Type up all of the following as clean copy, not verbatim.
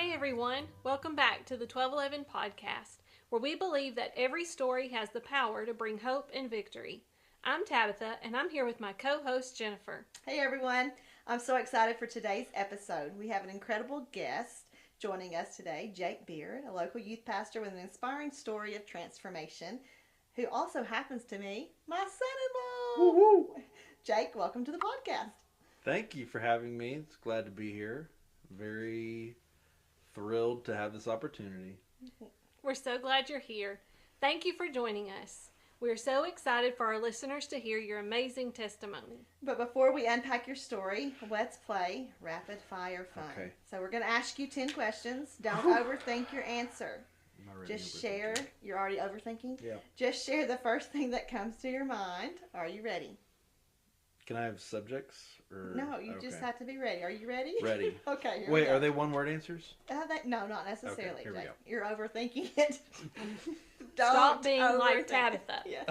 Hey everyone, welcome back to the 1211 podcast, where we believe that every story has the power to bring hope and victory. I'm Tabitha, and I'm here with my co-host Jennifer. Hey everyone, I'm so excited for today's episode. We have an incredible guest joining us today, Jake Beard, a local youth pastor with an inspiring story of transformation, who also happens to be my son-in-law. Woo-woo. Jake, welcome to the podcast. Thank you for having me. It's glad to be here. Very thrilled to have this opportunity. We're so glad you're here. Thank you for joining us. We're so excited for our listeners to hear your amazing testimony. But before we unpack your story, let's play rapid fire fun. Okay. So we're going to ask you 10 questions. Don't overthink your answer. I'm already Just share. overthinking. You're already overthinking? Yeah. Just share the first thing that comes to your mind. Are you ready? Can I have subjects? Or No, you just have to be ready. Are you ready? Ready. Okay. Here Wait, we go. are they one-word answers? No, not necessarily. Okay, here we Jake. go. You're overthinking it. Stop Don't being like overthink Tabitha. it.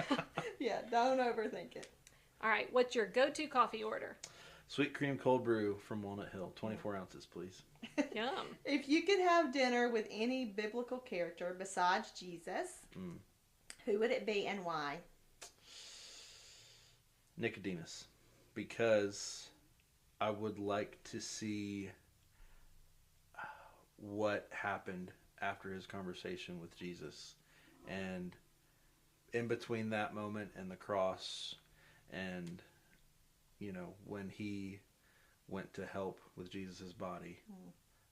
Yeah, don't overthink it. All right, what's your go-to coffee order? Sweet cream cold brew from Walnut Hill. 24 ounces, please. Yum. If you could have dinner with any biblical character besides Jesus, who would it be and why? Nicodemus. Because I would like to see what happened after his conversation with Jesus. And in between that moment and the cross and, when he went to help with Jesus' body,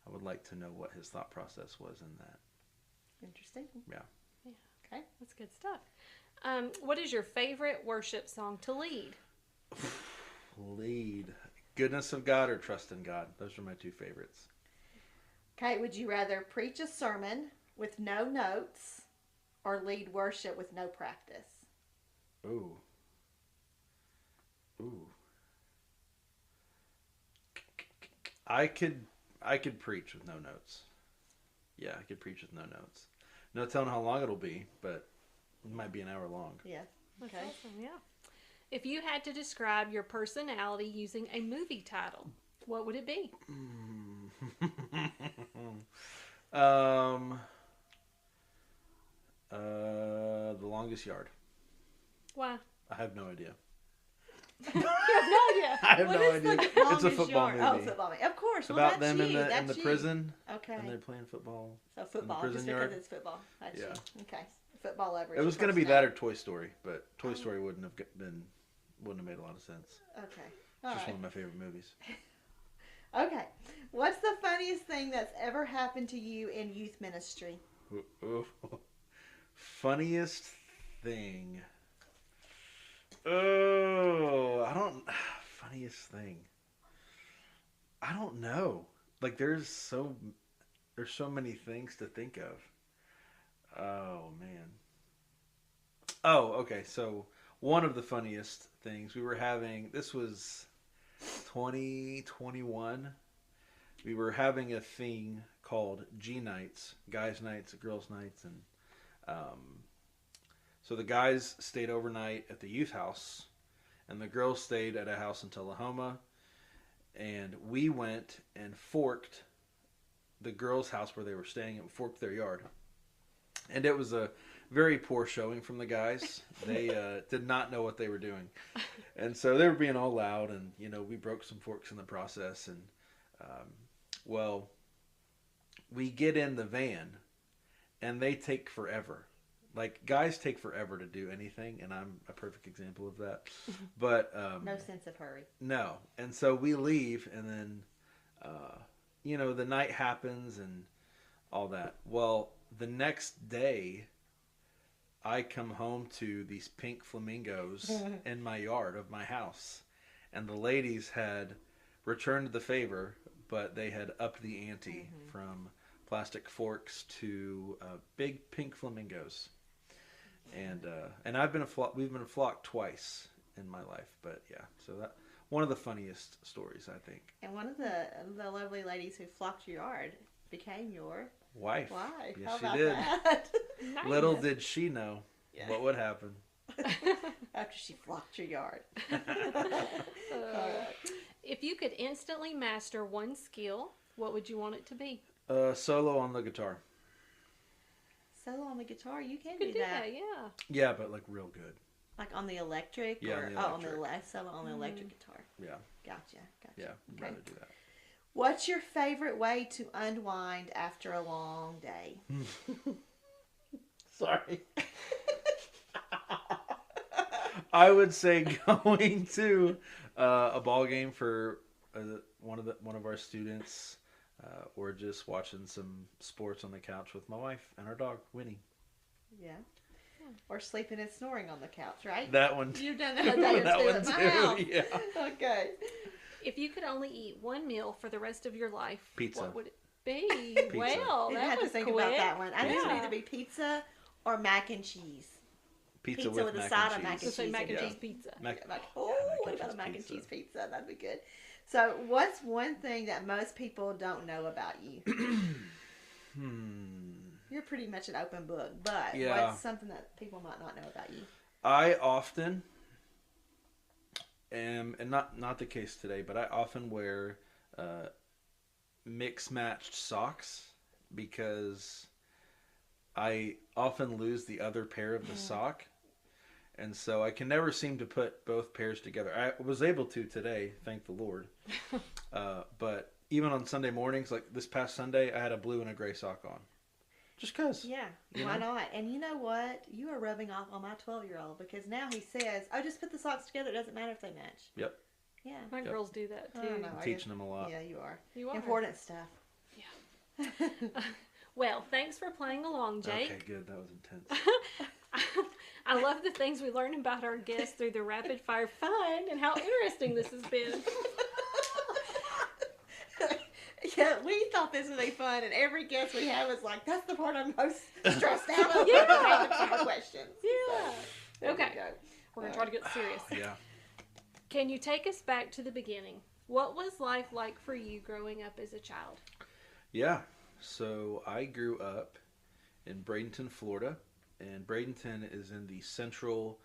I would like to know what his thought process was in that. Interesting. Yeah. Okay. That's good stuff. What is your favorite worship song to lead? Lead. Goodness of God or Trust in God. Those are my two favorites. Okay, would you rather preach a sermon with no notes or lead worship with no practice? Ooh. I could preach with no notes. Yeah, I could preach with no notes. No telling how long it'll be, but it might be an hour long. Yeah. That's Okay. awesome, yeah. If you had to describe your personality using a movie title, what would it be? The Longest Yard. Why? I have no idea. You have no idea. I have What no is idea. the It's a longest football yard? movie. Oh, football movie. Of course. Well, About that's them in you. the That's you. prison, Okay. and they're playing football. So football, prison just yard. because it's football. That's Yeah. you. Okay. Football lover. It was going to be that or Toy Story, but Toy Story wouldn't have made a lot of sense. Okay. It's All just right. one of my favorite movies. Okay. What's the funniest thing that's ever happened to you in youth ministry? Ooh. Funniest thing. Oh, funniest thing. I don't know. Like there's so many things to think of. Oh man. Oh, okay. So one of the funniest things this was 2021. We were having a thing called G nights, guys nights, girls nights, and so the guys stayed overnight at the youth house, and the girls stayed at a house in Tullahoma, and we went and forked the girls' house where they were staying and forked their yard. And it was a very poor showing from the guys. They did not know what they were doing. And so they were being all loud, and, we broke some forks in the process. And, we get in the van, and they take forever. Like, guys take forever to do anything, and I'm a perfect example of that. But No sense of hurry. no. And so we leave, and then, the night happens and all that. Well, the next day, I come home to these pink flamingos in my yard of my house. And the ladies had returned the favor, but they had upped the ante from plastic forks to big pink flamingos. And we've been flocked twice in my life, but yeah, so that one of the funniest stories, I think. And one of the lovely ladies who flocked your yard became your Wife. wife. Yes, How she about did. that? Nice. Little did she know Yeah. what would happen. After she flocked your yard. If you could instantly master one skill, what would you want it to be? Solo on the guitar. Solo on the guitar, you can You could do that. yeah. Yeah, but like real good. Like on the electric? Yeah, or, on the Oh, on the electric. solo on the electric guitar. Yeah. Gotcha. Yeah, I'd Okay. rather do that. What's your favorite way to unwind after a long day? Sorry. I would say going to a ball game for one of our students, or just watching some sports on the couch with my wife and our dog Winnie. Yeah. Or sleeping and snoring on the couch, right? That one. You've done that too That one at my too, house. yeah. Okay. If you could only eat one meal for the rest of your life, Pizza. what would it be? Pizza. Well, You that had to was think quick. about that one. I think it would Yeah. either be pizza or mac and cheese. Pizza with a mac side and of mac cheese. and So say mac and Yeah. cheese pizza. Mac- Like, yeah, what about a mac and cheese pizza? That'd be good. So, what's one thing that most people don't know about you? You're pretty much an open book, but Yeah. what's something that people might not know about you? I often am, and not the case today, but I often wear mix matched socks because I often lose the other pair of the sock. And so I can never seem to put both pairs together. I was able to today, thank the Lord. But even on Sunday mornings, like this past Sunday, I had a blue and a gray sock on. Just because. Yeah, You why know? not? And you know what? You are rubbing off on my 12-year-old because now he says, "Oh, just put the socks together. It doesn't matter if they match." Yep. Yeah. My Yep. girls do that I too. don't know. I'm teaching them a lot. Yeah, you are. You are. Important stuff. Yeah. Well, thanks for playing along, Jake. Okay, good. That was intense. I love the things we learn about our guests through the rapid fire fun and how interesting this has been. Yeah, we thought this would be fun, and every guest we have is like, "That's the part I'm most stressed out of." Yeah. The rapid fire questions. Yeah. There we Okay. go. We're going to try to get serious. Yeah. Can you take us back to the beginning? What was life like for you growing up as a child? Yeah. So I grew up in Bradenton, Florida, and Bradenton is in the central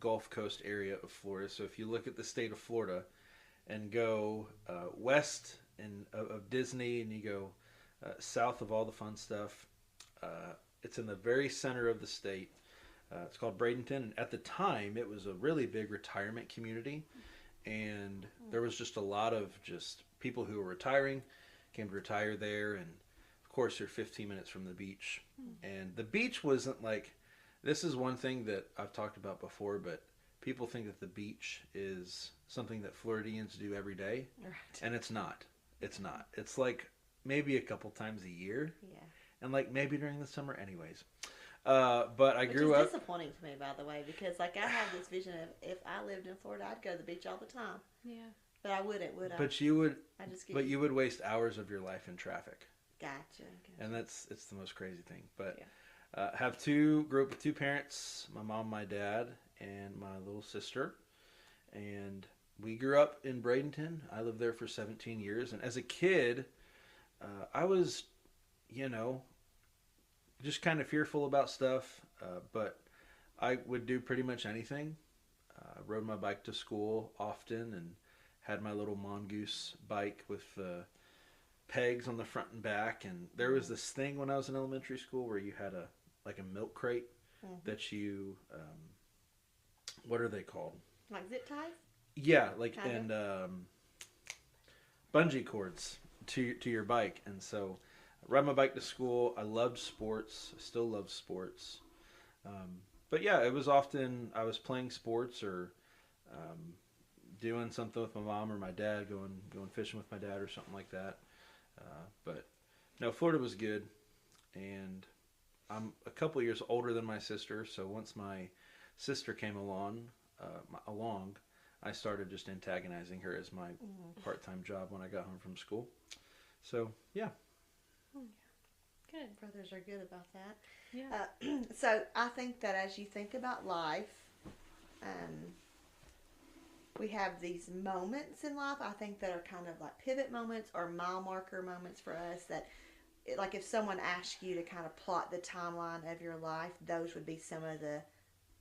Gulf Coast area of Florida. So if you look at the state of Florida and go west of Disney and you go south of all the fun stuff, it's in the very center of the state. It's called Bradenton, and at the time it was a really big retirement community, and there was just a lot of just people who were retiring, came to retire there, and of course you're 15 minutes from the beach. And the beach wasn't like, this is one thing that I've talked about before, but people think that the beach is something that Floridians do every day, Right. and it's not. It's not. It's like maybe a couple times a year, Yeah. and like maybe during the summer anyways. But I Which grew is up. disappointing to me, by the way, because like I have this vision of if I lived in Florida, I'd go to the beach all the time. Yeah. But I wouldn't, would I? But you would, I just get but you would waste hours of your life in traffic, gotcha. and it's the most crazy thing. But Yeah. grew up with two parents, my mom, my dad, and my little sister, and we grew up in Bradenton. I lived there for 17 years, and as a kid, I was, just kind of fearful about stuff, but I would do pretty much anything. Rode my bike to school often and had my little mongoose bike with pegs on the front and back. And there was this thing when I was in elementary school where you had a milk crate that you, what are they called? Like zip ties? Yeah, Kind of. bungee cords to your bike. And so I ride my bike to school. I loved sports. I still love sports. But yeah, it was often I was playing sports or doing something with my mom or my dad, going fishing with my dad or something like that. But no, Florida was good, and I'm a couple years older than my sister. So once my sister came along, I started just antagonizing her as my part-time job when I got home from school. So yeah. Good. Brothers are good about that. Yeah. So I think that as you think about life, we have these moments in life, I think, that are kind of like pivot moments or mile marker moments for us that, like if someone asked you to kind of plot the timeline of your life, those would be some of the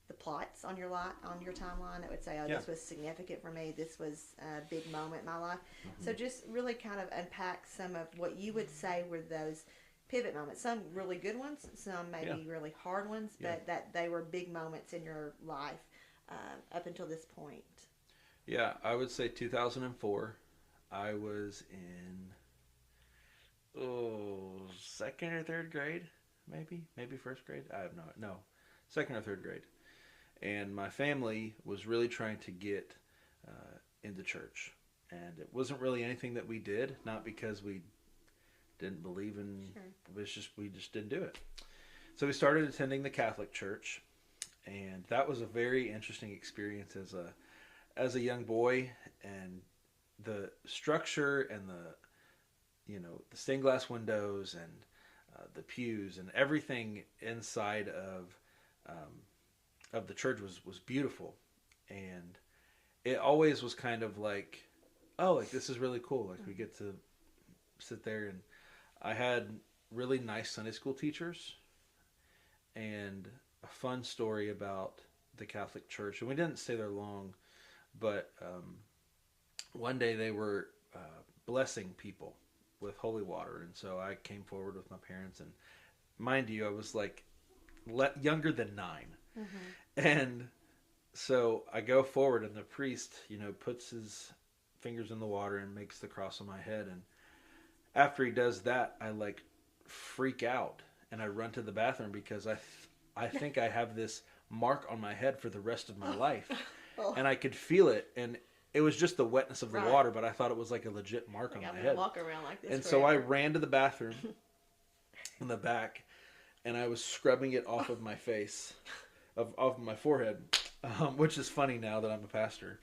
the plots on your timeline that would say, oh, Yeah. this was significant for me. This was a big moment in my life. So just really kind of unpack some of what you would say were those pivot moments. Some really good ones, some maybe really hard ones, but that they were big moments in your life up until this point. Yeah, I would say 2004. I was in second or third grade, maybe first grade. I have no, second or third grade. And my family was really trying to get into church, and it wasn't really anything that we did, not because we didn't believe in. Sure. It was just we just didn't do it. So we started attending the Catholic Church, and that was a very interesting experience as a young boy, and the structure and the stained glass windows and the pews and everything inside of the church was beautiful, and it always was kind of like, oh, like this is really cool, like we get to sit there. And I had really nice Sunday school teachers, and a fun story about the Catholic Church, and we didn't stay there long, but one day they were blessing people with holy water, and so I came forward with my parents, and mind you, I was like younger than 9. And so I go forward, and the priest, puts his fingers in the water and makes the cross on my head. And after he does that, I like freak out, and I run to the bathroom because I think I have this mark on my head for the rest of my life. And I could feel it, and it was just the wetness of the water, but I thought it was like a legit mark on my head. Walk around like this. And forever. so I ran to the bathroom in the back, and I was scrubbing it off of my face, off my forehead, which is funny now that I'm a pastor.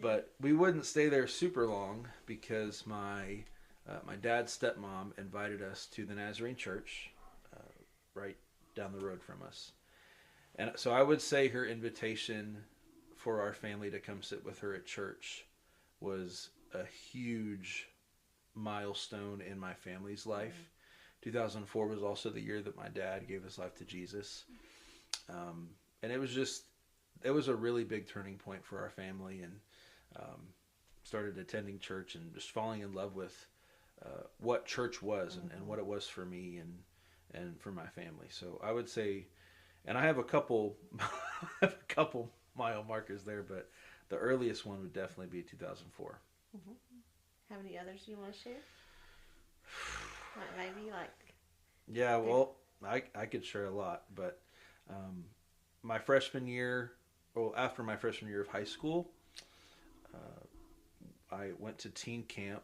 But we wouldn't stay there super long because my dad's stepmom invited us to the Nazarene Church right down the road from us. And so I would say her invitation for our family to come sit with her at church was a huge milestone in my family's life. 2004 was also the year that my dad gave his life to Jesus. And it was a really big turning point for our family, and started attending church and just falling in love with what church was and what it was for me and for my family. So I would say, and I have a couple mile markers there, but the earliest one would definitely be 2004. Have any others you want to share? Maybe Yeah, well, I could share a lot, but my freshman year, after my freshman year of high school, I went to teen camp,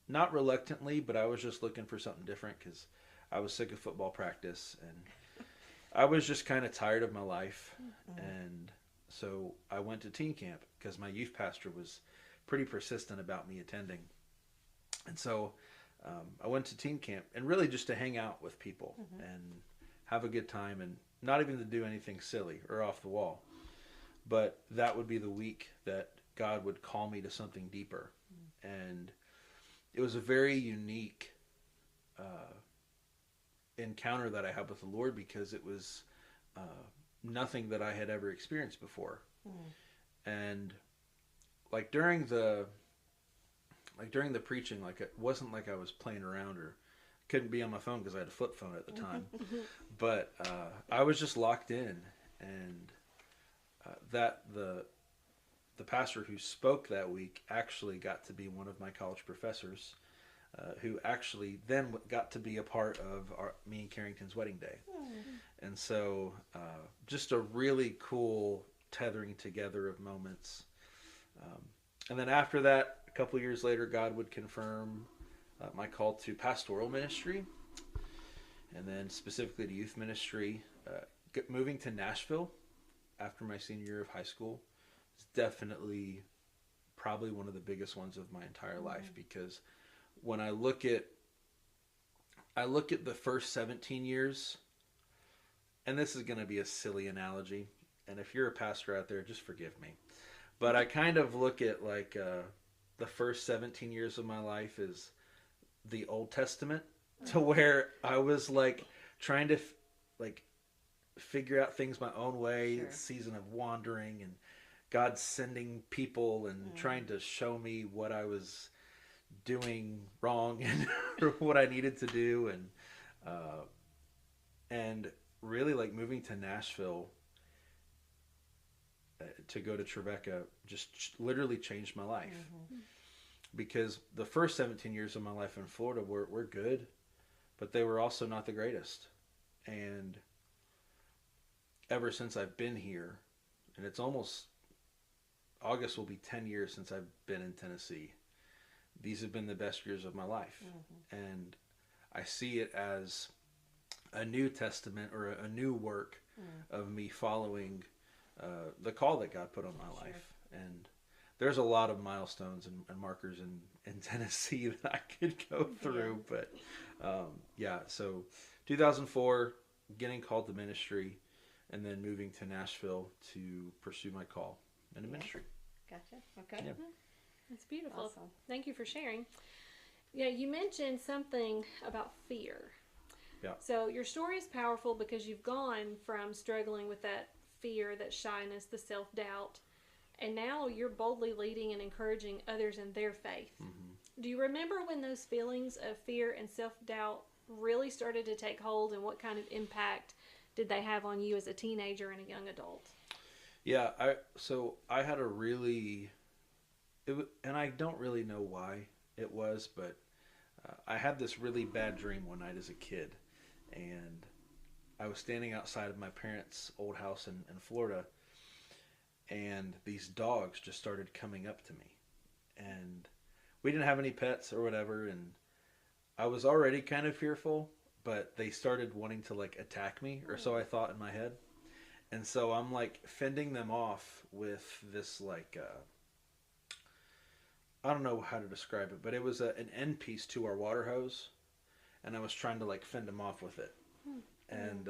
not reluctantly, but I was just looking for something different because I was sick of football practice, and I was just kind of tired of my life. And so I went to teen camp because my youth pastor was pretty persistent about me attending. And so I went to teen camp, and really just to hang out with people and have a good time, and not even to do anything silly or off the wall. But that would be the week that God would call me to something deeper. And it was a very unique encounter that I had with the Lord, because it was nothing that I had ever experienced before. And during the preaching, it wasn't like I was playing around or couldn't be on my phone because I had a flip phone at the time. But I was just locked in, and that the pastor who spoke that week actually got to be one of my college professors, who actually then got to be a part of me and Carrington's wedding day. And so just a really cool tethering together of moments. And then after that, a couple years later, God would confirm my call to pastoral ministry, and then specifically to youth ministry. Moving to Nashville after my senior year of high school is definitely probably one of the biggest ones of my entire life, because when I look at the first 17 years, and this is going to be a silly analogy, and if you're a pastor out there, just forgive me, but I kind of look at the first 17 years of my life as the Old Testament, to where I was trying to figure out things my own way, Sure. season of wandering, and God sending people and trying to show me what I was doing wrong and what I needed to do, uh, and really like moving to Nashville to go to Tribeca just literally changed my life because the first 17 years of my life in Florida were good, but they were also not the greatest. And ever since I've been here, and it's almost August will be 10 years since I've been in Tennessee. These have been the best years of my life. And I see it as a new testament or a new work of me following the call that God put on my life. And there's a lot of milestones and markers in Tennessee that I could go through. But so 2004, getting called to ministry, and then moving to Nashville to pursue my call in the ministry. Gotcha. Okay. Yeah. That's beautiful. Awesome. Thank you for sharing. Yeah, you mentioned something about fear. Yeah. So your story is powerful because you've gone from struggling with that fear, that shyness, the self-doubt, and now you're boldly leading and encouraging others in their faith. Do you remember when those feelings of fear and self-doubt really started to take hold, and what kind of impact did they have on you as a teenager and a young adult? Yeah, I had a really, and I don't really know why it was, but I had this really bad dream one night as a kid, and I was standing outside of my parents' old house in Florida, and these dogs just started coming up to me, and we didn't have any pets or whatever, and I was already kind of fearful, but they started wanting to like attack me, or so I thought in my head. And so I'm like fending them off with this like, I don't know how to describe it, but it was an end piece to our water hose. And I was trying to like fend them off with it. And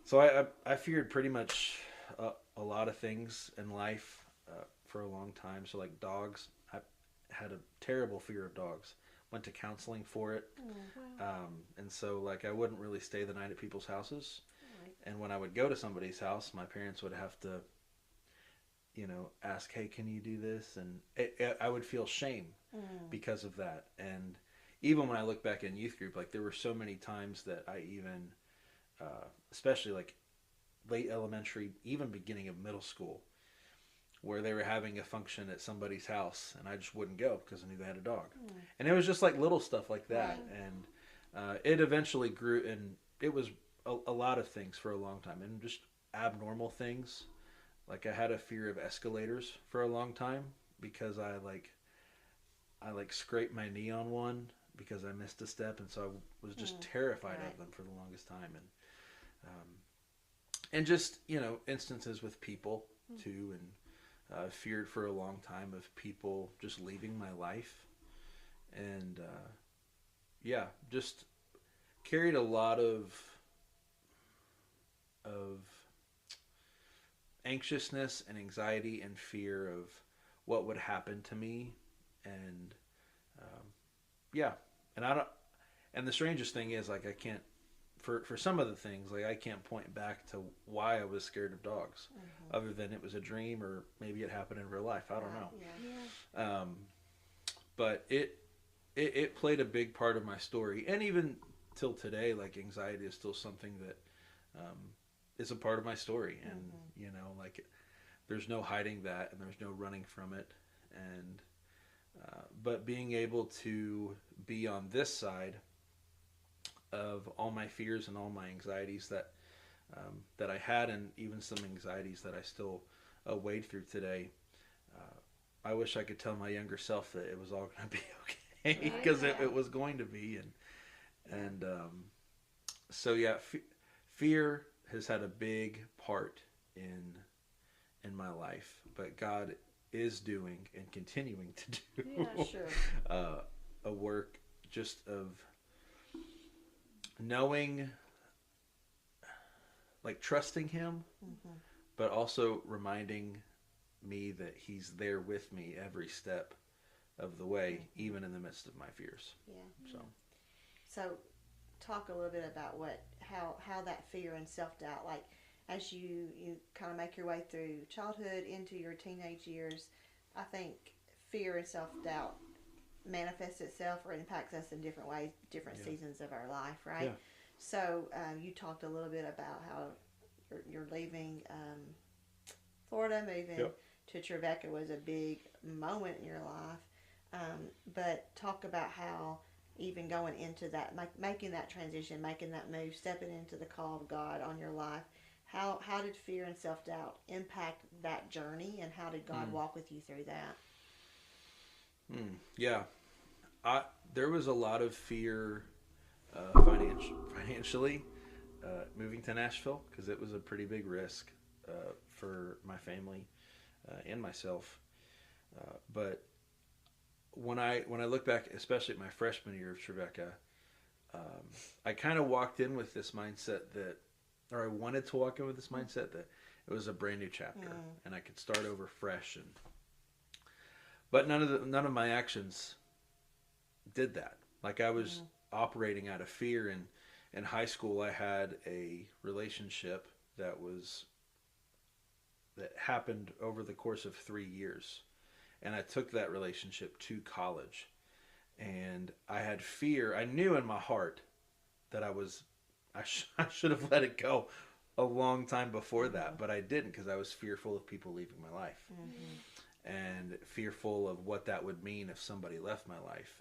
so I feared pretty much a lot of things in life for a long time. So like dogs, I had a terrible fear of dogs. Went to counseling for it. And so like I wouldn't really stay the night at people's houses. And when I would go to somebody's house, my parents would have to, ask, hey, can you do this? And I would feel shame because of that. And even when I look back in youth group, like there were so many times that I even, especially like late elementary, even beginning of middle school, where they were having a function at somebody's house and I just wouldn't go because I knew they had a dog. And it was just like little stuff like that. And it eventually grew, and it was a lot of things for a long time, and just abnormal things. Like I had a fear of escalators for a long time because I scraped my knee on one because I missed a step, and so I was just terrified of them for the longest time. And just instances with people too, and feared for a long time of people just leaving my life, and just carried a lot of anxiousness and anxiety and fear of what would happen to me. And and I don't, and the strangest thing is like I can't, for some of the things, like I can't point back to why I was scared of dogs other than it was a dream, or maybe it happened in real life. I don't know. But it played a big part of my story, and even till today, like anxiety is still something that is a part of my story. And like there's no hiding that, and there's no running from it. And but being able to be on this side of all my fears and all my anxieties that I had, and even some anxieties that I still wade through today, I wish I could tell my younger self that it was all going to be okay, because it was going to be. And so fear has had a big part in my life, but God is doing and continuing to do a work just of knowing, like trusting Him, but also reminding me that He's there with me every step of the way, even in the midst of my fears. So talk a little bit about how that fear and self-doubt, like as you kind of make your way through childhood into your teenage years, I think fear and self-doubt manifests itself or impacts us in different ways, different seasons of our life, right? Yeah. So you talked a little bit about how you're leaving Florida, moving to Tribeca was a big moment in your life. But talk about how even going into that, making that transition, making that move, stepping into the call of God on your life, how did fear and self-doubt impact that journey, and how did God walk with you through that? Yeah. There was a lot of fear financially moving to Nashville, because it was a pretty big risk for my family and myself. But when I look back, especially at my freshman year of Tribeca, I kind of walked in with this mindset or I wanted to walk in with this mindset that it was a brand new chapter and I could start over fresh. But none of my actions did that. Like, I was operating out of fear. And in high school, I had a relationship that happened over the course of 3 years. And I took that relationship to college. And I had fear. I knew in my heart that I should have let it go a long time before that, but I didn't, because I was fearful of people leaving my life. And fearful of what that would mean if somebody left my life.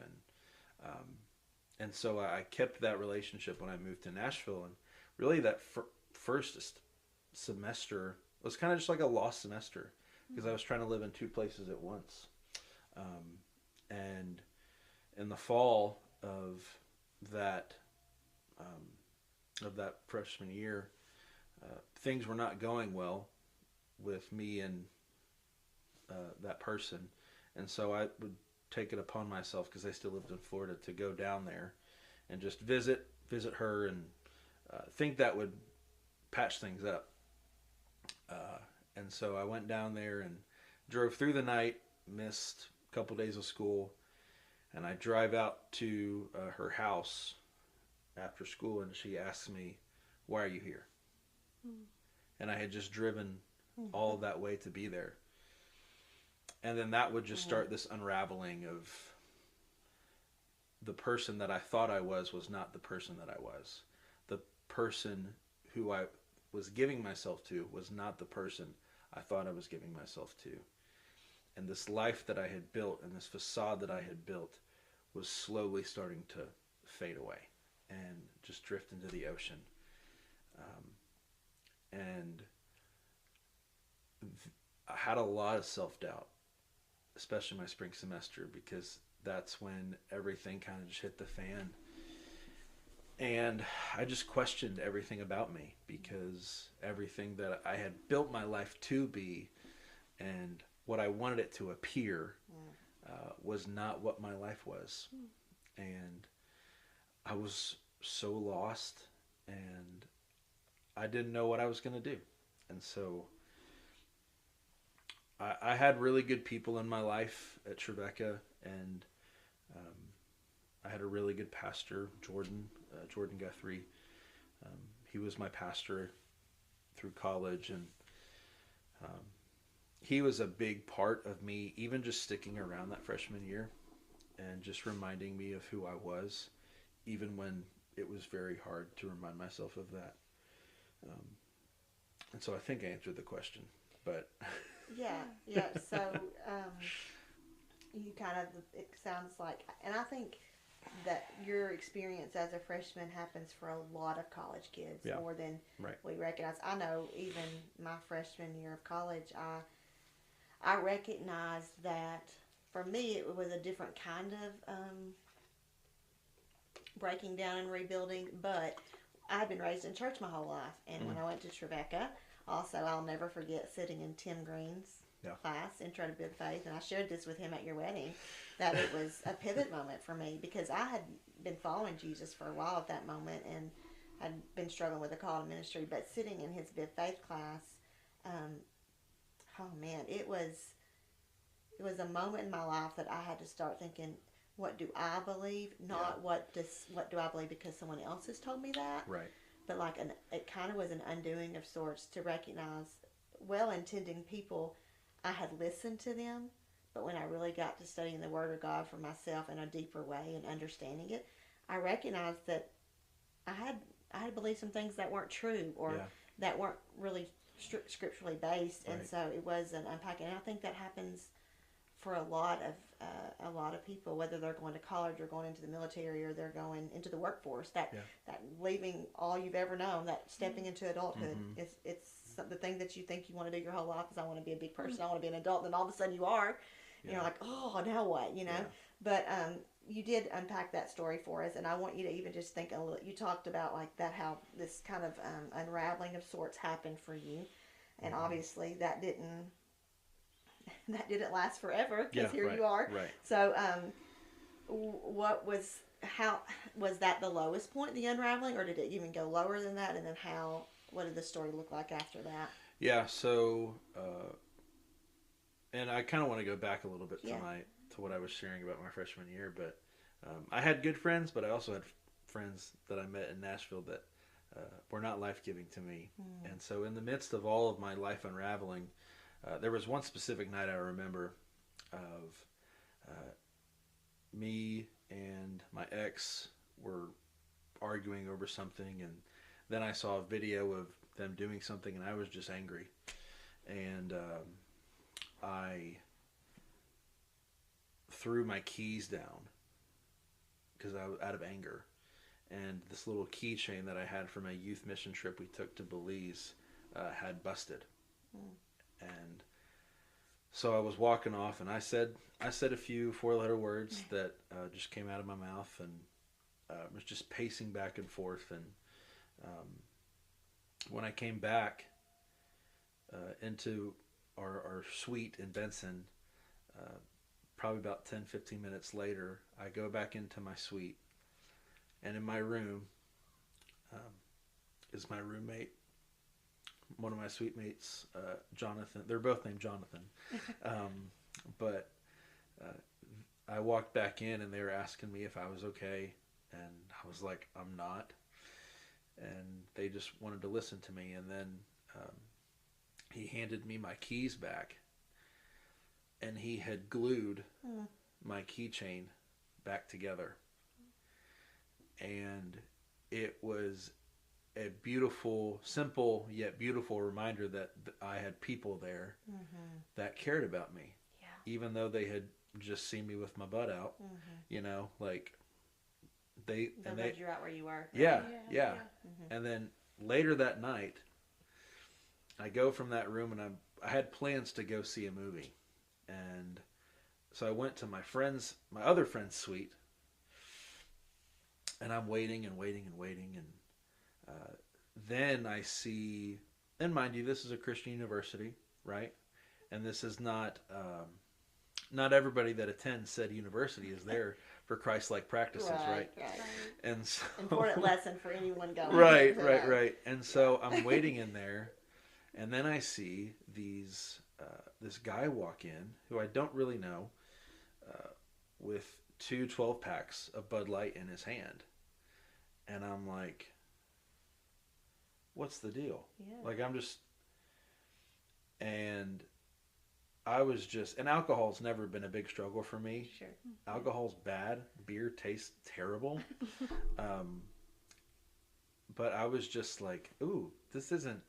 And so I kept that relationship when I moved to Nashville. And really that first semester was kind of just like a lost semester, because I was trying to live in two places at once. And in the fall of that freshman year, things were not going well with me and that person. And so I would take it upon myself, because I still lived in Florida, to go down there and just visit her, and think that would patch things up. And so I went down there and drove through the night, missed a couple days of school, and I drive out to her house after school, and she asks me, "Why are you here?" And I had just driven all that way to be there. And then that would just start this unraveling of the person that I thought I was not the person that I was. The person who I was giving myself to was not the person I thought I was giving myself to. And this life that I had built, and this facade that I had built, was slowly starting to fade away and just drift into the ocean. And I had a lot of self-doubt, especially my spring semester, because that's when everything kind of just hit the fan. And I just questioned everything about me, because everything that I had built my life to be and what I wanted it to appear was not what my life was. And I was so lost, and I didn't know what I was going to do. And so I had really good people in my life at Tribeca, and I had a really good pastor, Jordan Guthrie. He was my pastor through college, and he was a big part of me, even just sticking around that freshman year and just reminding me of who I was, even when it was very hard to remind myself of that. And so I think I answered the question, but... Yeah. So you kind of, it sounds like, and I think that your experience as a freshman happens for a lot of college kids, more than we recognize. I know even my freshman year of college, I recognized that for me it was a different kind of breaking down and rebuilding, but I've been raised in church my whole life, and when I went to Tribeca, also I'll never forget sitting in Tim Green's class, Intro to Good Faith, and I shared this with him at your wedding, that it was a pivot moment for me, because I had been following Jesus for a while at that moment, and had been struggling with a call to ministry, but sitting in his Big Faith class, oh man, it was a moment in my life that I had to start thinking, what do I believe, not what do I believe because someone else has told me that. Right. But like it kind of was an undoing of sorts to recognize well-intending people. I had listened to them, but when I really got to studying the Word of God for myself in a deeper way and understanding it, I recognized that I had believed some things that weren't true or that weren't really scripturally based, and so it was an unpacking. And I think that happens for a lot of people, whether they're going to college or going into the military or they're going into the workforce. That leaving all you've ever known, that stepping into adulthood, it's the thing that you think you want to do your whole life is I want to be a big person, I want to be an adult, and then all of a sudden you are, and you're like, oh, now what, But you did unpack that story for us, and I want you to even just think a little. You talked about like that, how this kind of unraveling of sorts happened for you, and obviously that didn't last forever because here you are. Right. So, how was that the lowest point, the unraveling, or did it even go lower than that? And then what did the story look like after that? Yeah. So, and I kind of want to go back a little bit to what I was sharing about my freshman year, but I had good friends, but I also had friends that I met in Nashville that were not life-giving to me. And so in the midst of all of my life unraveling, there was one specific night I remember of me and my ex were arguing over something, and then I saw a video of them doing something, and I was just angry. And I threw my keys down because I was out of anger. And this little keychain that I had from a youth mission trip we took to Belize had busted. And so I was walking off, and I said a few 4-letter words that just came out of my mouth, and was just pacing back and forth. And when I came back into our suite in Benson, probably about 10-15 minutes later, I go back into my suite, and in my room is my roommate, one of my suite mates, Jonathan. They're both named Jonathan. But I walked back in, and they were asking me if I was okay, and I was like, I'm not. And they just wanted to listen to me. And then he handed me my keys back, and he had glued my keychain back together. And it was a beautiful, simple yet beautiful reminder that I had people there that cared about me, even though they had just seen me with my butt out. Like they loved you out where you were. Yeah. And then later that night, I go from that room, and I had plans to go see a movie, and so I went to my other friend's suite, and I'm waiting, and then I see, and mind you, this is a Christian university, right? And this is not everybody that attends said university is there for Christ-like practices, right? And so, important lesson for anyone going. Right. And so I'm waiting in there, and then I see this guy walk in who I don't really know, with 2 12-packs of Bud Light in his hand, and I'm like, what's the deal? Like, and I was just, and alcohol's never been a big struggle for me. Sure. Alcohol's bad. Beer tastes terrible. But I was just like, ooh, this isn't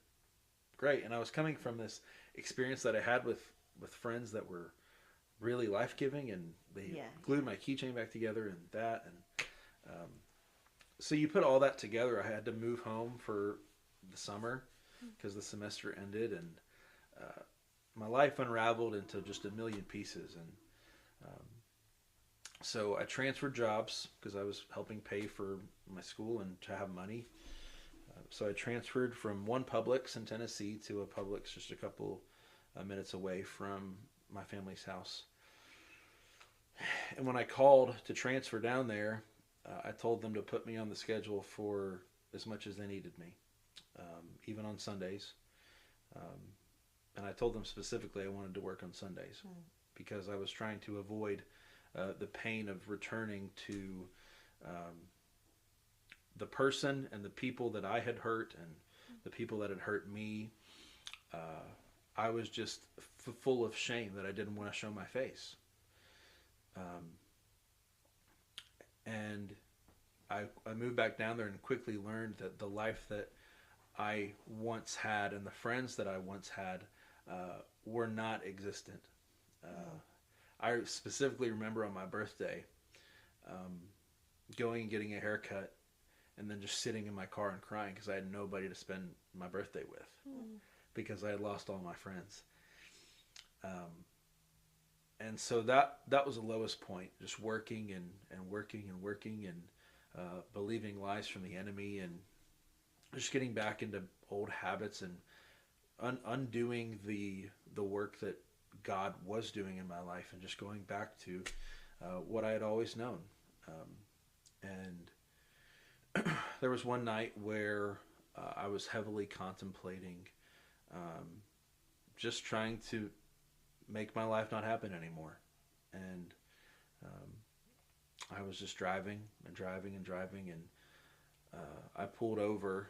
great. And I was coming from this experience that I had with friends that were really life-giving, and they glued my keychain back together and that. And so you put all that together. I had to move home for the summer because the semester ended, and my life unraveled into just a million pieces. And so I transferred jobs because I was helping pay for my school and to have money. So I transferred from one Publix in Tennessee to a Publix just a couple minutes away from my family's house. And when I called to transfer down there, I told them to put me on the schedule for as much as they needed me, even on Sundays. And I told them specifically I wanted to work on Sundays because I was trying to avoid the pain of returning to the person and the people that I had hurt and the people that had hurt me. I was just full of shame that I didn't want to show my face. And I moved back down there and quickly learned that the life that I once had and the friends that I once had were not existent. I specifically remember on my birthday going and getting a haircut and then just sitting in my car and crying because I had nobody to spend my birthday with because I had lost all my friends. And so that was the lowest point, just working and working and working and believing lies from the enemy and just getting back into old habits and undoing the work that God was doing in my life and just going back to what I had always known. And there was one night where I was heavily contemplating just trying to make my life not happen anymore. And I was just driving and driving and driving, and I pulled over.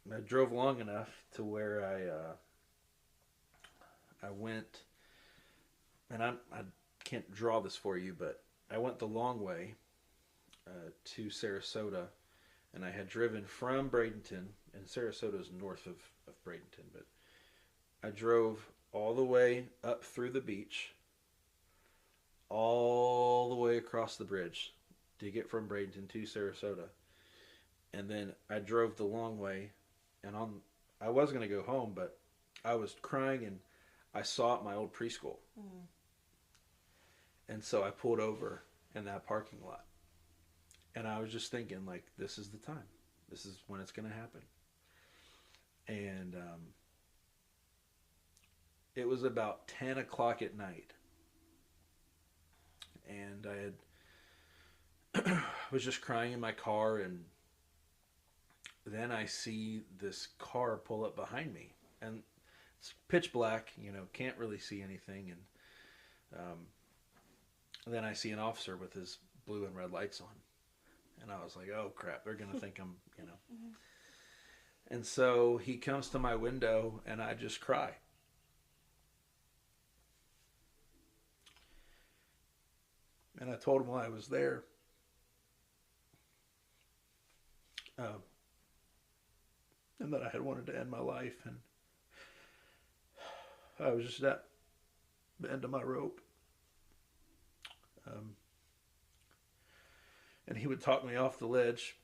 And I drove long enough to where I went, and I can't draw this for you, but I went the long way to Sarasota, and I had driven from Bradenton, and Sarasota is north of Bradenton, but I drove all the way up through the beach, all the way across the bridge to get from Bradenton to Sarasota. And then I drove the long way, and I was going to go home, but I was crying, and I saw my old preschool. And so I pulled over in that parking lot. And I was just thinking, like, this is the time. This is when it's going to happen. And it was about 10 o'clock at night. And I was just crying in my car, and then I see this car pull up behind me. And it's pitch black, can't really see anything. And then I see an officer with his blue and red lights on. And I was like, oh, crap, they're going to think I'm. And so he comes to my window, and I just cry. And I told him while I was there, and that I had wanted to end my life, and I was just at the end of my rope. And he would talk me off the ledge,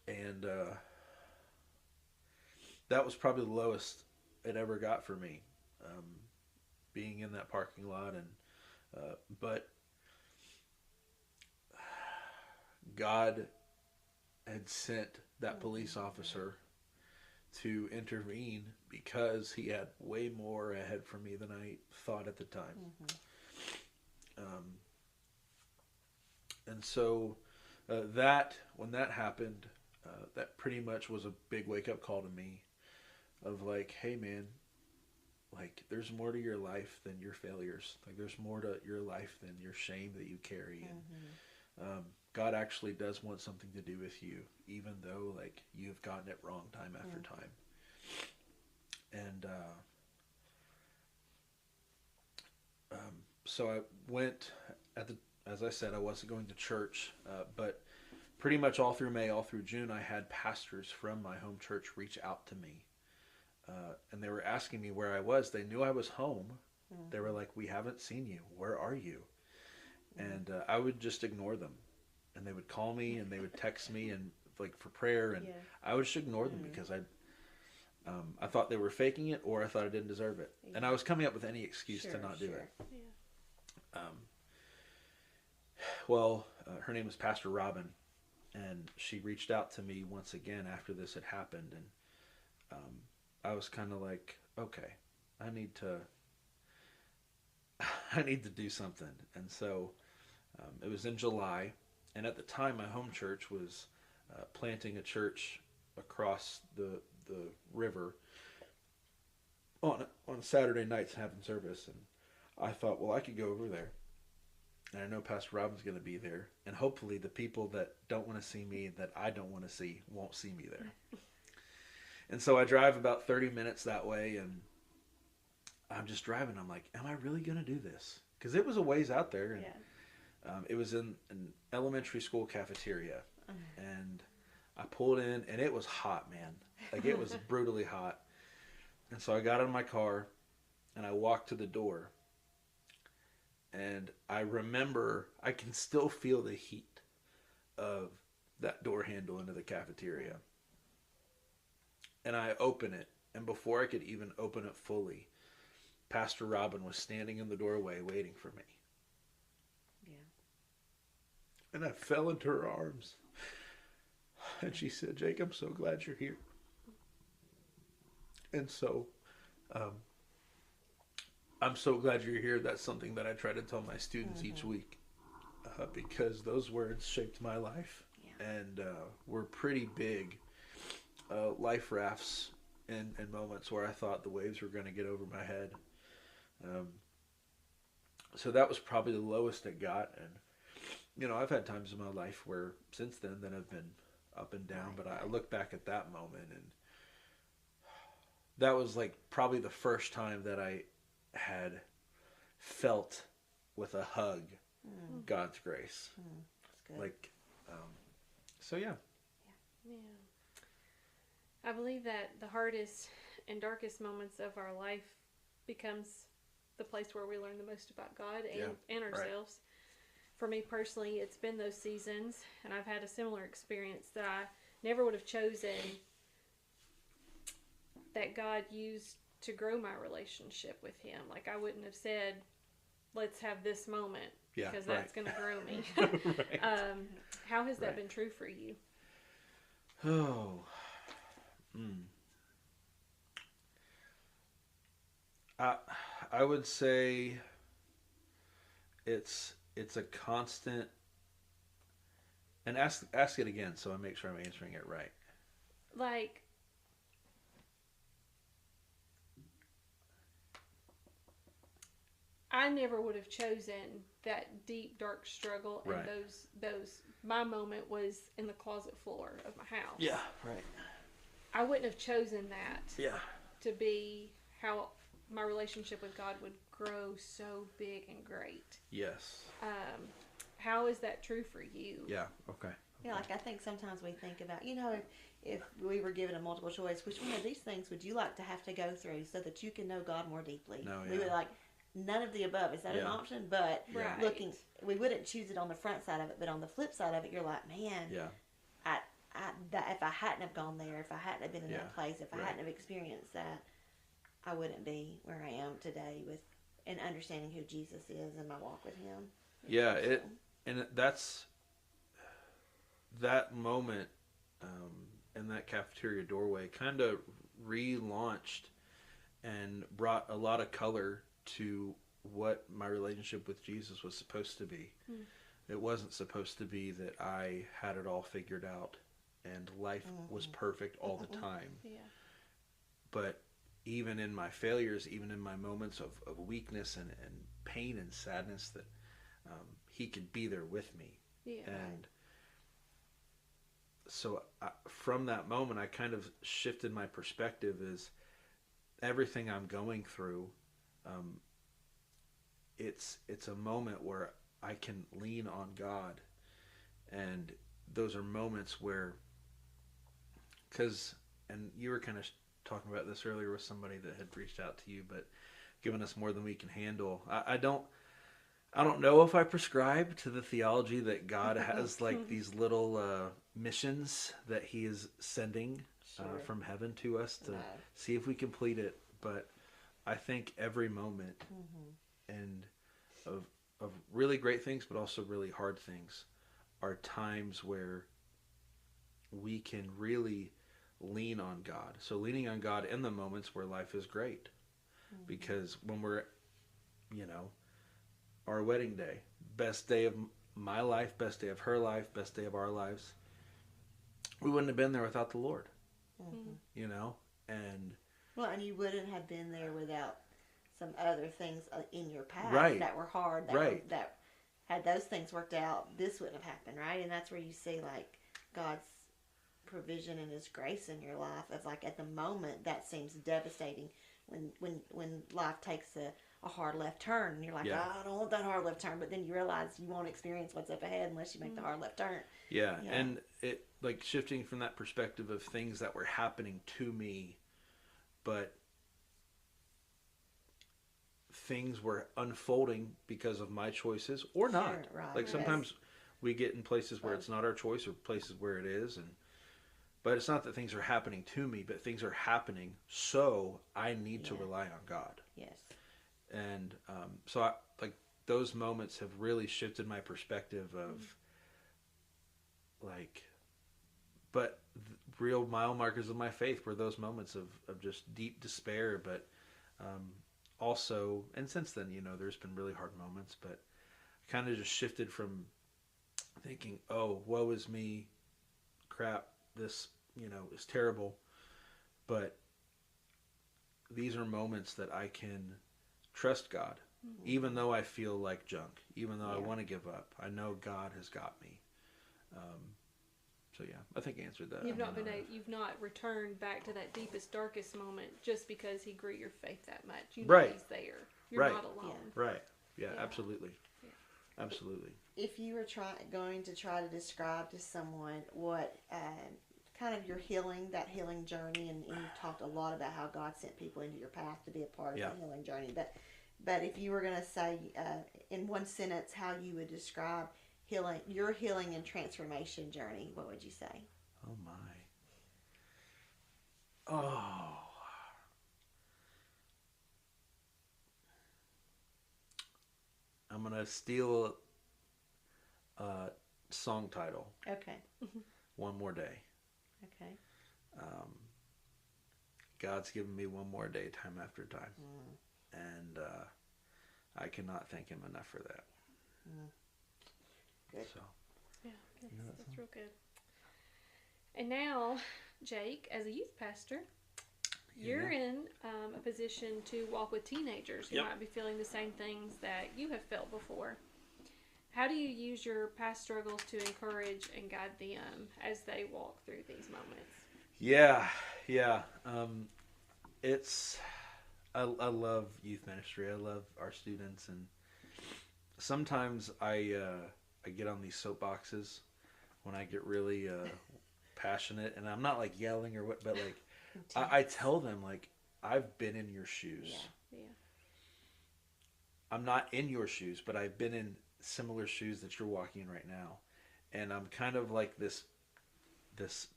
and that was probably the lowest it ever got for me, being in that parking lot. And but God had sent that police officer to intervene because he had way more ahead for me than I thought at the time. And so when that happened, that pretty much was a big wake-up call to me of like, hey man, like there's more to your life than your failures. Like there's more to your life than your shame that you carry. And God actually does want something to do with you, even though like you've gotten it wrong time after time. And so I went as I said, I wasn't going to church, but pretty much all through May, all through June, I had pastors from my home church reach out to me. And they were asking me where I was. They knew I was home. They were like, we haven't seen you. Where are you? And I would just ignore them. And they would call me and they would text me and like for prayer. And I would just ignore them because I thought they were faking it, or I thought I didn't deserve it. And I was coming up with any excuse to not do it. Well, her name was Pastor Robin, and she reached out to me once again after this had happened, and I was kind of like, okay, I need to do something. And so it was in July, and at the time my home church was planting a church across the river on Saturday nights having service, and I thought, well, I could go over there And I know Pastor Robin's going to be there. And hopefully the people that don't want to see me, that I don't want to see, won't see me there. And so I drive about 30 minutes that way, and I'm just driving. I'm like, am I really going to do this? Because it was a ways out there. And, it was in an elementary school cafeteria. And I pulled in, and it was hot, man. Like, it was brutally hot. And so I got in my car, and I walked to the door. And I remember, I can still feel the heat of that door handle into the cafeteria. And I open it, and before I could even open it fully, Pastor Robin was standing in the doorway waiting for me. Yeah. And I fell into her arms. And she said, Jake, I'm so glad you're here. And so, I'm so glad you're here. That's something that I try to tell my students each week, because those words shaped my life and were pretty big life rafts in moments where I thought the waves were going to get over my head. So that was probably the lowest it got. And, you know, I've had times in my life where since then that have been up and down, but I look back at that moment, and that was like probably the first time that I had felt with a hug God's grace. That's good. Like, so yeah. I believe that the hardest and darkest moments of our life becomes the place where we learn the most about God and ourselves. Right. For me personally, it's been those seasons, and I've had a similar experience that I never would have chosen, that God used to grow my relationship with Him. Like, I wouldn't have said, let's have this moment, because that's going to grow me. Right. How has that been true for you? Oh, I would say it's a constant, and ask it again so I make sure I'm answering it right. Like, I never would have chosen that deep, dark struggle, and those. My moment was in the closet floor of my house. Yeah, right. I wouldn't have chosen that. Yeah. To be how my relationship with God would grow so big and great. Yes. How is that true for you? Yeah. Okay. Yeah, like I think sometimes we think about, you know, if we were given a multiple choice, which one of these things would you like to have to go through so that you can know God more deeply? No, yeah. We would like none of the above. Is that an option? But looking, we wouldn't choose it on the front side of it, but on the flip side of it, you're like, man, if I hadn't have gone there, if I hadn't have been in that place, if I hadn't have experienced that, I wouldn't be where I am today and understanding who Jesus is and my walk with Him. Yeah, that's that moment in that cafeteria doorway kind of relaunched and brought a lot of color to what my relationship with Jesus was supposed to be. It wasn't supposed to be that I had it all figured out and life was perfect all the time. Yeah. But even in my failures, even in my moments of weakness and pain and sadness, that He could be there with me. Yeah. And so from that moment, I kind of shifted my perspective as everything I'm going through, it's a moment where I can lean on God. And those are moments where, and you were kind of talking about this earlier with somebody that had reached out to you, but giving us more than we can handle. I don't know if I prescribe to the theology that God has like these little missions that He is sending from heaven to us to see if we complete it. But I think every moment and of really great things, but also really hard things, are times where we can really lean on God. So leaning on God in the moments where life is great. Because when we're, our wedding day, best day of my life, best day of her life, best day of our lives, we wouldn't have been there without the Lord. And well, and you wouldn't have been there without some other things in your past that were hard, that had those things worked out, this wouldn't have happened, right? And that's where you see like God's provision and His grace in your life. Of like at the moment that seems devastating when life takes a hard left turn, and you're like, Yeah. oh, I don't want that hard left turn, but then you realize you won't experience what's up ahead unless you make the hard left turn. Yeah, and it like shifting from that perspective of things that were happening to me, but things were unfolding because of my choices or not. Right. Like sometimes we get in places where it's not our choice or places where it is, but it's not that things are happening to me, but things are happening, so I need to rely on God. Yes. And so I, like those moments have really shifted my perspective of like, but real mile markers of my faith were those moments of just deep despair, but also, and since then, there's been really hard moments, but I kind of just shifted from thinking, oh, woe is me, crap, this, is terrible. But these are moments that I can trust God, even though I feel like junk, even though I want to give up. I know God has got me. So yeah, I think I answered that. You've not returned back to that deepest, darkest moment just because He grew your faith that much. You know He's there. You're not alone. Right. Yeah. Absolutely. Yeah. Absolutely. If you were going to try to describe to someone what kind of your healing journey, and you talked a lot about how God sent people into your path to be a part of the healing journey, but if you were going to say in one sentence how you would describe your healing and transformation journey, what would you say? Oh my. Oh. I'm going to steal a song title. Okay. One More Day. Okay. God's given me one more day, time after time. And I cannot thank Him enough for that. Good. So, yeah, that's real good. And now, Jake, as a youth pastor, you're in a position to walk with teenagers who might be feeling the same things that you have felt before. How do you use your past struggles to encourage and guide them as they walk through these moments? Yeah. I love youth ministry. I love our students, and sometimes I get on these soapboxes when I get really passionate, and I'm not like yelling or what, but like I tell them like I've been in your shoes. Yeah. I'm not in your shoes, but I've been in similar shoes that you're walking in right now, and I'm kind of like this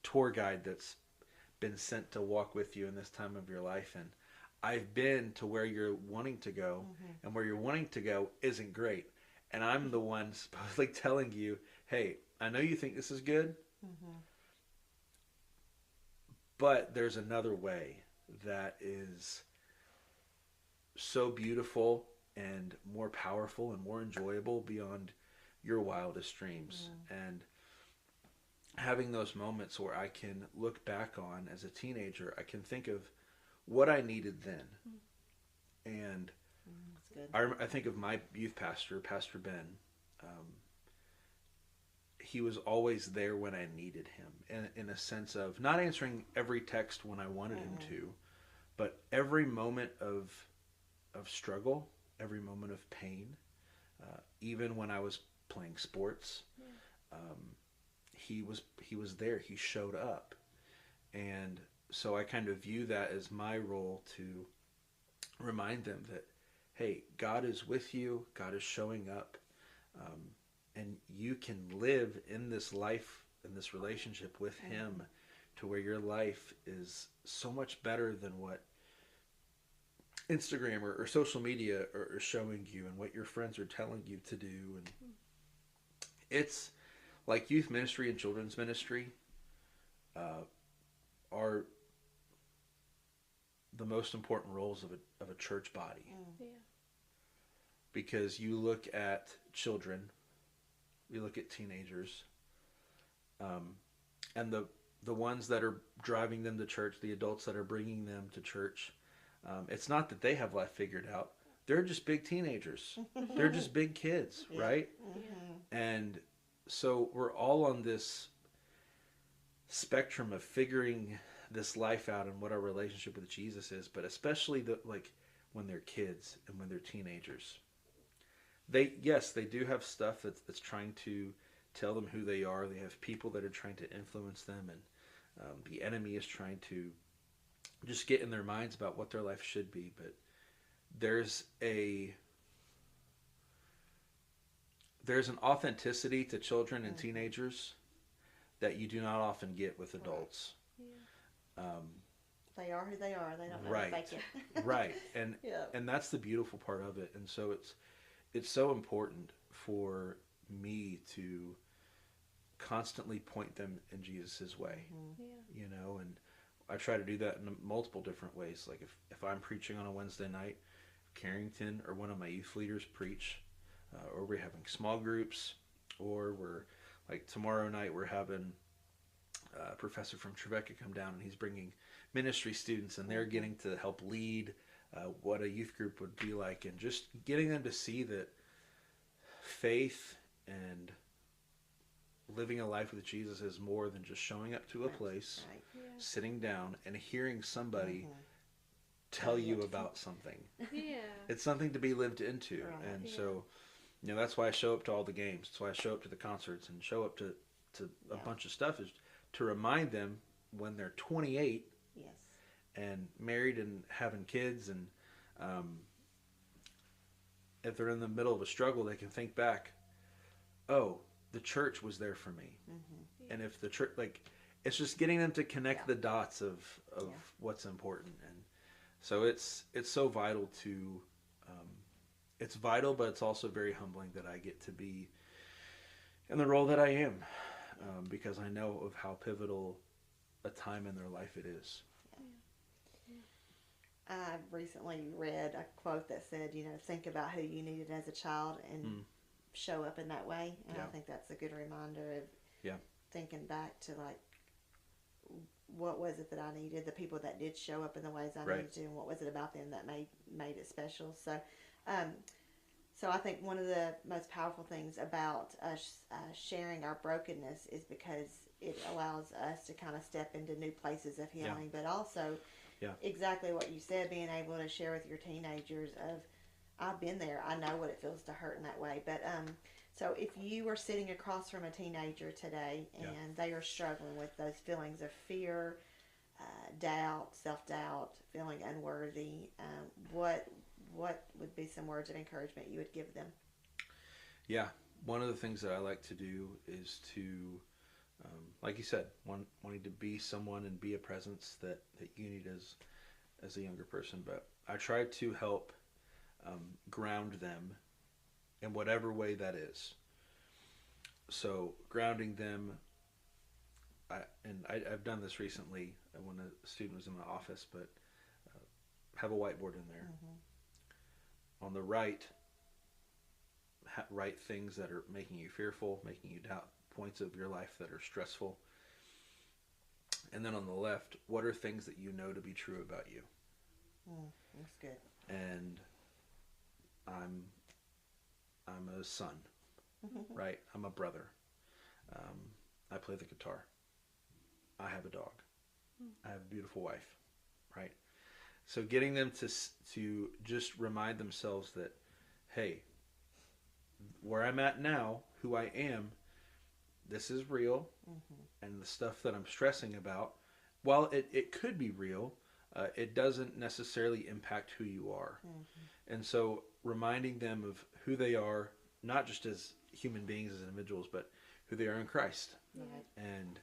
tour guide that's been sent to walk with you in this time of your life, and I've been to where you're wanting to go, and where you're wanting to go isn't great, and I'm the one supposedly telling you, hey, I know you think this is good, but there's another way that is so beautiful and more powerful and more enjoyable beyond your wildest dreams. And having those moments where I can look back on as a teenager, I can think of what I needed then. And That's good. I think of my youth pastor, Pastor Ben. He was always there when I needed him, in a sense of not answering every text when I wanted him to, but every moment of struggle, every moment of pain, even when I was playing sports, he was there. He showed up, and so I kind of view that as my role to remind them that, hey, God is with you. God is showing up, and you can live in this life, in this relationship with Him, to where your life is so much better than what Instagram or social media are showing you, and what your friends are telling you to do. And it's like youth ministry and children's ministry are the most important roles of a church body. Because you look at children, you look at teenagers, and the ones that are driving them to church, the adults that are bringing them to church, it's not that they have life figured out. They're just big teenagers. They're just big kids, right? And so we're all on this spectrum of figuring this life out and what our relationship with Jesus is, but especially when they're kids and when they're teenagers. They do have stuff that's trying to tell them who they are. They have people that are trying to influence them, and the enemy is trying to just get in their minds about what their life should be. But there's an authenticity to children and teenagers that you do not often get with adults. Yeah. They are who they are. They don't know Right. to fake it. Right. And Yeah. and that's the beautiful part of it. And so it's so important for me to constantly point them in Jesus' way. Yeah. You know, and I try to do that in multiple different ways. Like if I'm preaching on a Wednesday night, Carrington or one of my youth leaders preach, or we're having small groups, or we're like tomorrow night we're having a professor from Trevecca come down, and he's bringing ministry students, and they're getting to help lead what a youth group would be like, and just getting them to see that faith and living a life with Jesus is more than just showing up to a place, Right. Yeah. sitting down, and hearing somebody tell you about something. Yeah. It's something to be lived into. Right. And Yeah. so, that's why I show up to all the games. That's why I show up to the concerts and show up to a bunch of stuff, is to remind them when they're 28 Yes. and married and having kids, and if they're in the middle of a struggle, they can think back, oh, the church was there for me. And if the church, it's just getting them to connect the dots of what's important. And so it's so vital to, it's vital, but it's also very humbling that I get to be in the role that I am, because I know of how pivotal a time in their life it is. I recently read a quote that said, think about who you needed as a child and show up in that way. And I think that's a good reminder of thinking back to what was it that I needed, the people that did show up in the ways I needed to, and what was it about them that made it special. So, so I think one of the most powerful things about us sharing our brokenness is because it allows us to kind of step into new places of healing, but also exactly what you said, being able to share with your teenagers of, I've been there, I know what it feels to hurt in that way. But so if you are sitting across from a teenager today and they are struggling with those feelings of fear, doubt, self-doubt, feeling unworthy, what would be some words of encouragement you would give them? Yeah, one of the things that I like to do is to, like you said, wanting to be someone and be a presence that you need as a younger person. But I try to help ground them in whatever way that is. So grounding them, I've done this recently when a student was in my office, but have a whiteboard in there. On the right, write things that are making you fearful, making you doubt, points of your life that are stressful. And then on the left, what are things that you know to be true about you? That's good. And I'm a son, right? I'm a brother. I play the guitar. I have a dog. I have a beautiful wife, right? So getting them to just remind themselves that, hey, where I'm at now, who I am, this is real, and the stuff that I'm stressing about, while it could be real, it doesn't necessarily impact who you are. And so reminding them of who they are, not just as human beings, as individuals, but who they are in Christ. And,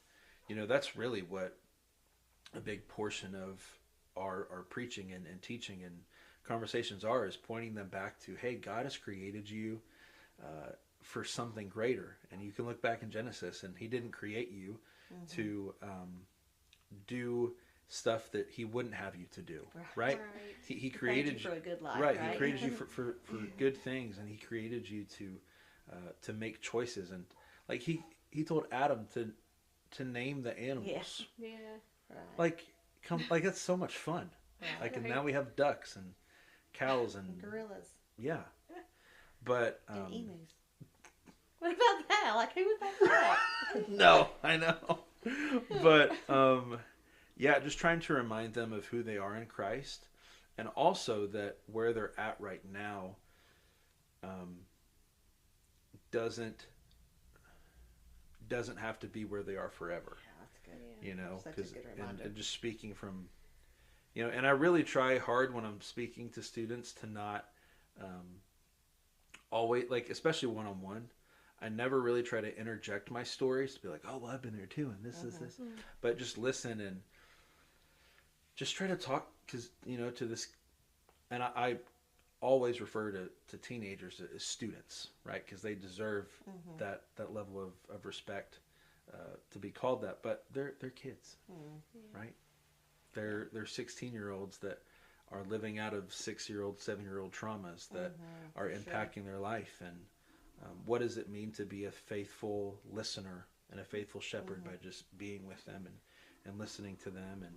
that's really what a big portion of our preaching and teaching and conversations is pointing them back to, hey, God has created you for something greater. And you can look back in Genesis, and he didn't create you to do stuff that he wouldn't have you to do, right? He created you for a good life, right? He created you for good things, and he created you to make choices. And like he told Adam to name the animals. Like that's so much fun. And now we have ducks and cows and gorillas. But And emus. about that? Like, who would think that? No, I know. But, yeah, just trying to remind them of who they are in Christ. And also that where they're at right now doesn't have to be where they are forever. Yeah, that's good. You know, Such a because good reminder. and just speaking from, you know, and I really try hard when I'm speaking to students to not always, like, especially one-on-one, I never really try to interject my stories to be like, oh, well, I've been there too, and this. But just listen and just try to talk, because, you know, to this, and I always refer to teenagers as students, right? Because they deserve that level of respect to be called that. But they're kids, right? They're 16-year-olds that are living out of 6-year-old, 7-year-old traumas that are impacting their life. And what does it mean to be a faithful listener and a faithful shepherd by just being with them and listening to them? And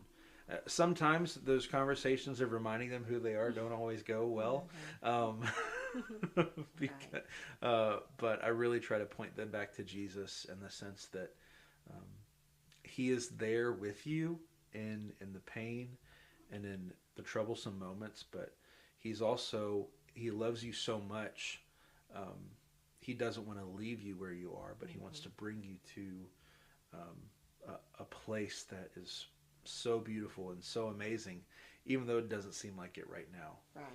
sometimes those conversations of reminding them who they are don't always go well. But I really try to point them back to Jesus in the sense that he is there with you in the pain and in the troublesome moments, but he loves you so much. He doesn't want to leave you where you are, but he wants to bring you to a place that is so beautiful and so amazing, even though it doesn't seem like it right now. Right.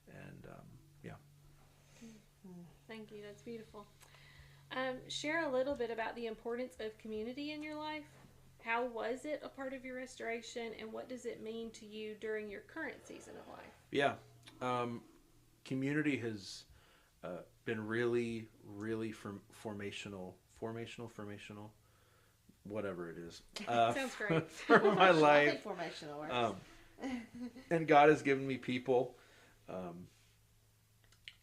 And Thank you. That's beautiful. Share a little bit about the importance of community in your life. How was it a part of your restoration, and what does it mean to you during your current season of life? Yeah. Community has been really, really formational, whatever it is. Sounds great. For my life. I think formational works. And God has given me people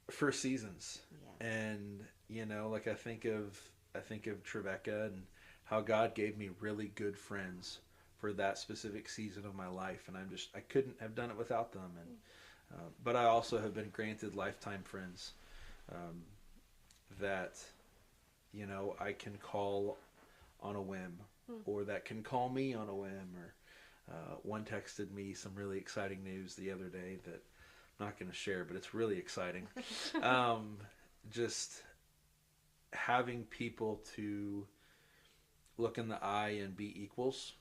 for seasons. Yeah. And, you know, like I think of Trevecca and how God gave me really good friends for that specific season of my life. And I couldn't have done it without them. And but I also have been granted lifetime friends that, you know, I can call on a whim, or that can call me on a whim. Or one texted me some really exciting news the other day that I'm not going to share, but it's really exciting. Just having people to look in the eye and be equals,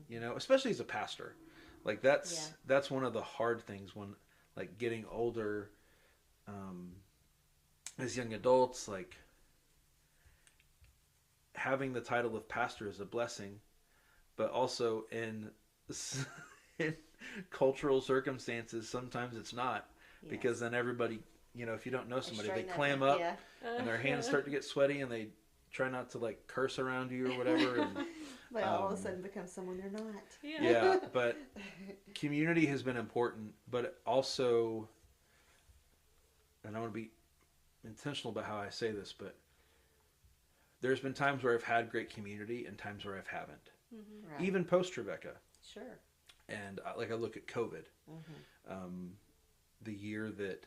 you know, especially as a pastor. Like that's one of the hard things when, like, getting older, as young adults, like, having the title of pastor is a blessing, but also in cultural circumstances, sometimes it's not, because then everybody, you know, if you don't know somebody, they clam up and their hands start to get sweaty and they try not to, like, curse around you or whatever. And they all of a sudden become someone they're not. Yeah, but community has been important, but also, and I want to be intentional about how I say this, but there's been times where I've had great community and times where I haven't. Right. Even post Rebecca. Sure. And I look at COVID, the year that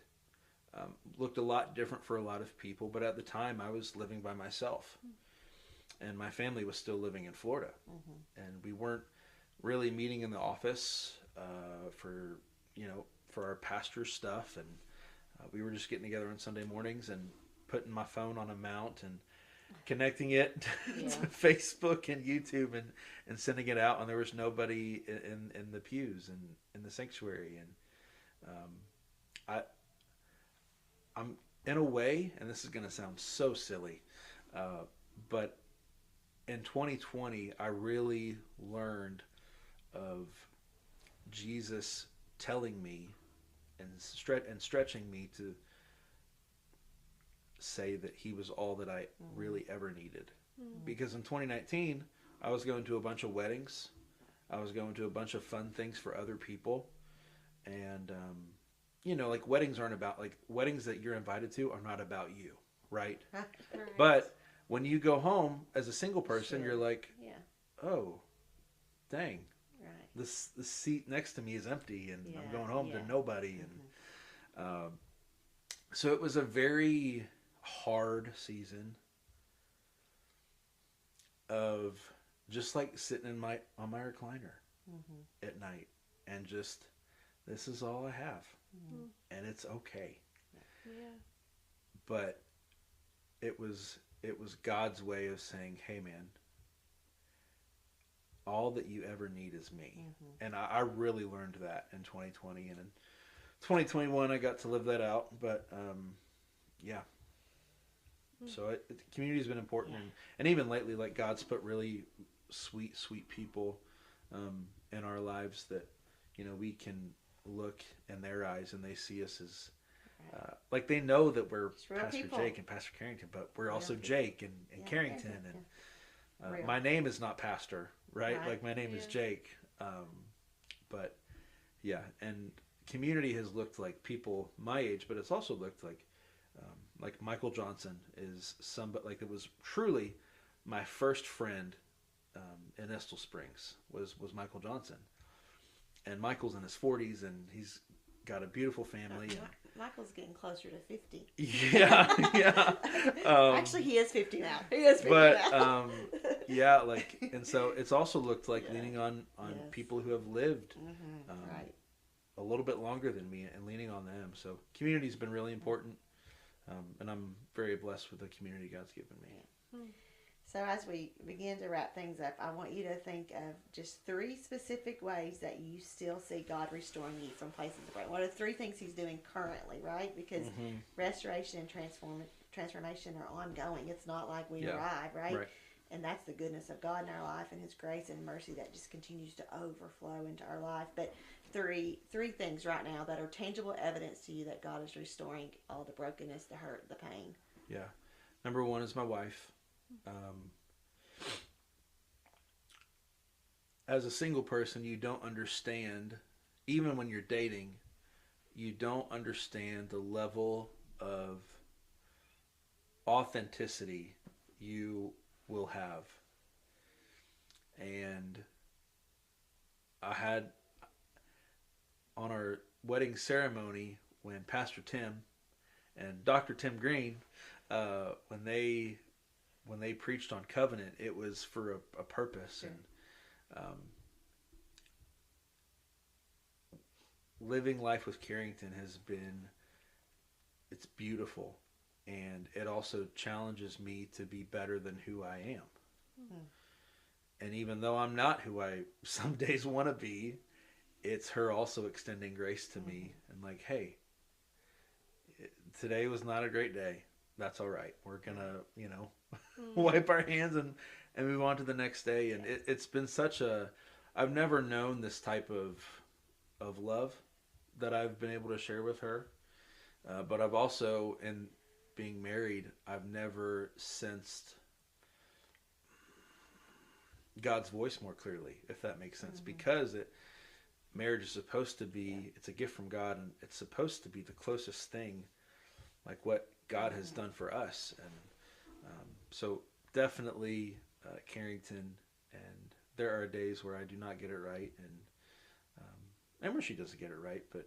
looked a lot different for a lot of people, but at the time I was living by myself, and my family was still living in Florida, and we weren't really meeting in the office for our pastor stuff, and we were just getting together on Sunday mornings and putting my phone on a mount and connecting it to Facebook and YouTube and sending it out, and there was nobody in the pews and in the sanctuary. And I'm in a way, and this is going to sound so silly, but in 2020 I really learned of Jesus telling me and stretching me to say that he was all that I really ever needed. Because in 2019, I was going to a bunch of weddings. I was going to a bunch of fun things for other people. And, you know, like, weddings that you're invited to are not about you, right? Right. But when you go home as a single person, you're like, oh, dang. Right. This seat next to me is empty, and I'm going home to nobody. And so it was a very hard season of just like sitting on my recliner at night and just, this is all I have, and it's okay. Yeah. But it was God's way of saying, hey man, all that you ever need is me. And I really learned that in 2020, and in 2021 I got to live that out. But yeah, so community has been important, and even lately, like, God's put really sweet people in our lives that, you know, we can look in their eyes and they see us as like, they know that we're Pastor people. Jake and Pastor Carrington, but we're Real also people. Jake and Carrington, and my name is not Pastor, right? Like, my name is Jake, but yeah, and community has looked like people my age, but it's also looked like Michael Johnson is somebody, like, it was truly my first friend in Estill Springs was Michael Johnson, and Michael's in his 40s and he's got a beautiful family. Michael's getting closer to 50. Yeah. Actually, he is 50 now. He is 50 now. Yeah, like, and so it's also looked like leaning on people who have lived a little bit longer than me, and leaning on them. So community's been really important, and I'm very blessed with the community God's given me. So as we begin to wrap things up, I want you to think of just 3 specific ways that you still see God restoring you from places of break. What are 3 things He's doing currently, right? Because restoration and transformation are ongoing. It's not like we arrive, right? And that's the goodness of God in our life, and His grace and mercy that just continues to overflow into our life. But three things right now that are tangible evidence to you that God is restoring all the brokenness, the hurt, the pain. Yeah. Number 1 is my wife. As a single person, you don't understand, even when you're dating, you don't understand the level of authenticity you will have. And I had, on our wedding ceremony, when Pastor Tim and Dr. Tim Green, when they preached on covenant, it was for a purpose. And living life with Carrington has been, it's beautiful, and it also challenges me to be better than who I am. And even though I'm not who I some days want to be, it's her also extending grace to me, and like, hey, today was not a great day. That's all right. We're gonna, wipe our hands and move on to the next day. And it's been such a, I've never known this type of love that I've been able to share with her. But I've also, in being married, I've never sensed God's voice more clearly, if that makes sense. Because marriage is supposed to be, it's a gift from God, and it's supposed to be the closest thing, like what God has done for us. And so definitely Carrington, and there are days where I do not get it right, and where she doesn't get it right, but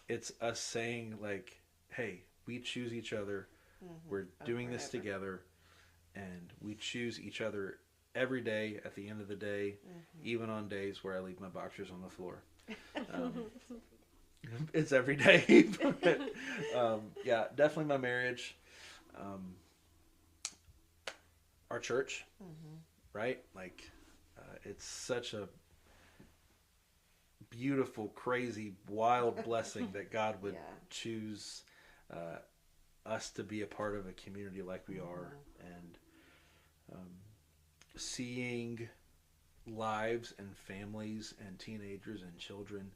it's us saying, like, hey, we choose each other, we're doing this together, and we choose each other every day at the end of the day, even on days where I leave my boxers on the floor. It's every day. But, yeah, definitely my marriage. Our church, right? Like, it's such a beautiful, crazy, wild blessing that God would choose us to be a part of a community like we are. And seeing lives and families and teenagers and children,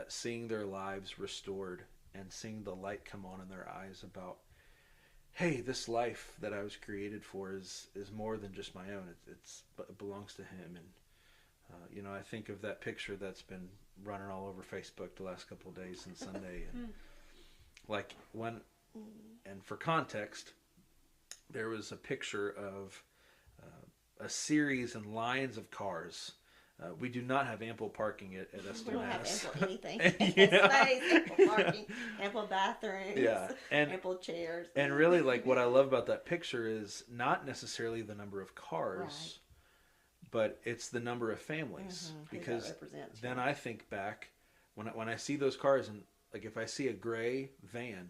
seeing their lives restored, and seeing the light come on in their eyes about, hey, this life that I was created for is more than just my own. It belongs to Him. And I think of that picture that's been running all over Facebook the last couple of days and Sunday, and like and for context, there was a picture of a series and lines of cars. We do not have ample parking at Estill, We don't Mass. have ample anything. Ample space, ample parking, ample bathrooms, ample chairs. And really, like, what I love about that picture is not necessarily the number of cars, but it's the number of families. Because then I think back when I see those cars, and like if I see a gray van,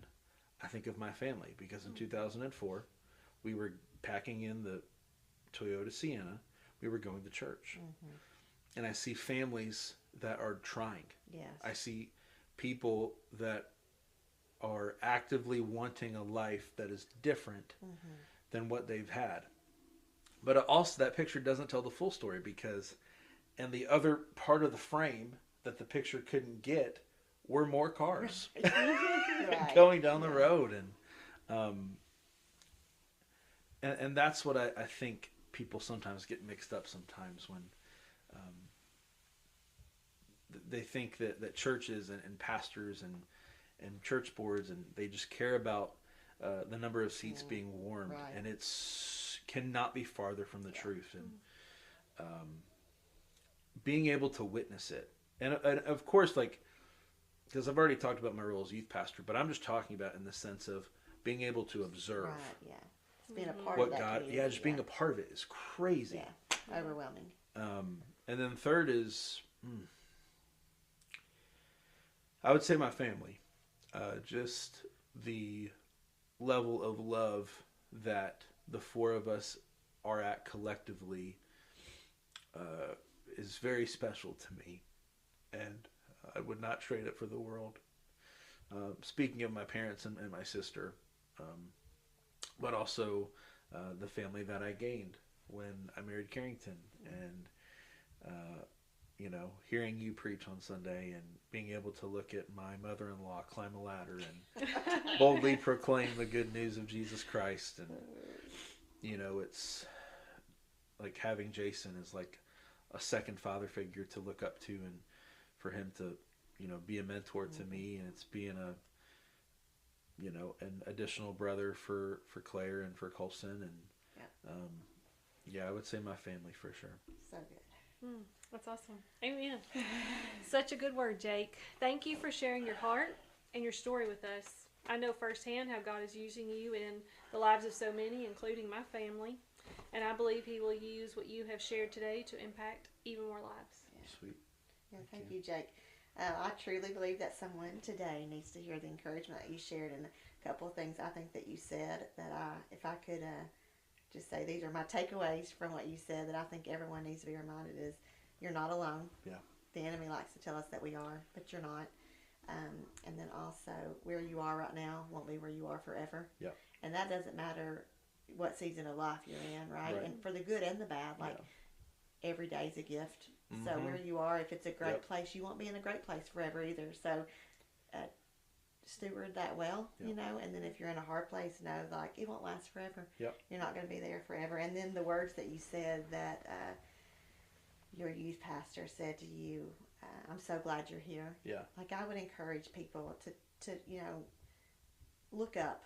I think of my family, because in 2004 we were packing in the Toyota Sienna. We were going to church, and I see families that are trying. Yes. I see people that are actively wanting a life that is different than what they've had. But also that picture doesn't tell the full story, because and the other part of the frame that the picture couldn't get were more cars Right. going down the road. And that's what I think people sometimes get mixed up sometimes when they think that churches and pastors and church boards, and they just care about the number of seats being warmed. Right. And it's cannot be farther from the truth. And being able to witness it. And of course, like, because I've already talked about my role as youth pastor, but I'm just talking about in the sense of being able to observe. Right, yeah. Just being a part What of that God, community. just being a part of it is crazy. Yeah, overwhelming. And then third is, I would say my family. Just the level of love that the four of us are at collectively is very special to me. And I would not trade it for the world. Speaking of my parents and my sister, but also the family that I gained when I married Carrington, and hearing you preach on Sunday and being able to look at my mother-in-law climb a ladder and boldly proclaim the good news of Jesus Christ, and it's like having Jason as like a second father figure to look up to, and for him to be a mentor to me, and it's being an additional brother for Claire and for Colson, and I would say my family for sure. So good. That's awesome. Amen. Such a good word, Jake. Thank you for sharing your heart and your story with us. I know firsthand how God is using you in the lives of so many, including my family, and I believe He will use what you have shared today to impact even more lives. Yeah. Sweet. Yeah, thank you, Jake. I truly believe that someone today needs to hear the encouragement that you shared, and a couple of things I think that you said that if I could just say these are my takeaways from what you said that I think everyone needs to be reminded is you're not alone. Yeah. The enemy likes to tell us that we are, but you're not. And then also where you are right now won't be where you are forever. Yeah. And that doesn't matter what season of life you're in, right? And for the good and the bad, like every day is a gift. So where you are, if it's a great place, you won't be in a great place forever either. So steward that well, and then if you're in a hard place, know like it won't last forever. Yep. You're not going to be there forever. And then the words that you said that your youth pastor said to you, I'm so glad you're here. Yeah. Like I would encourage people to look up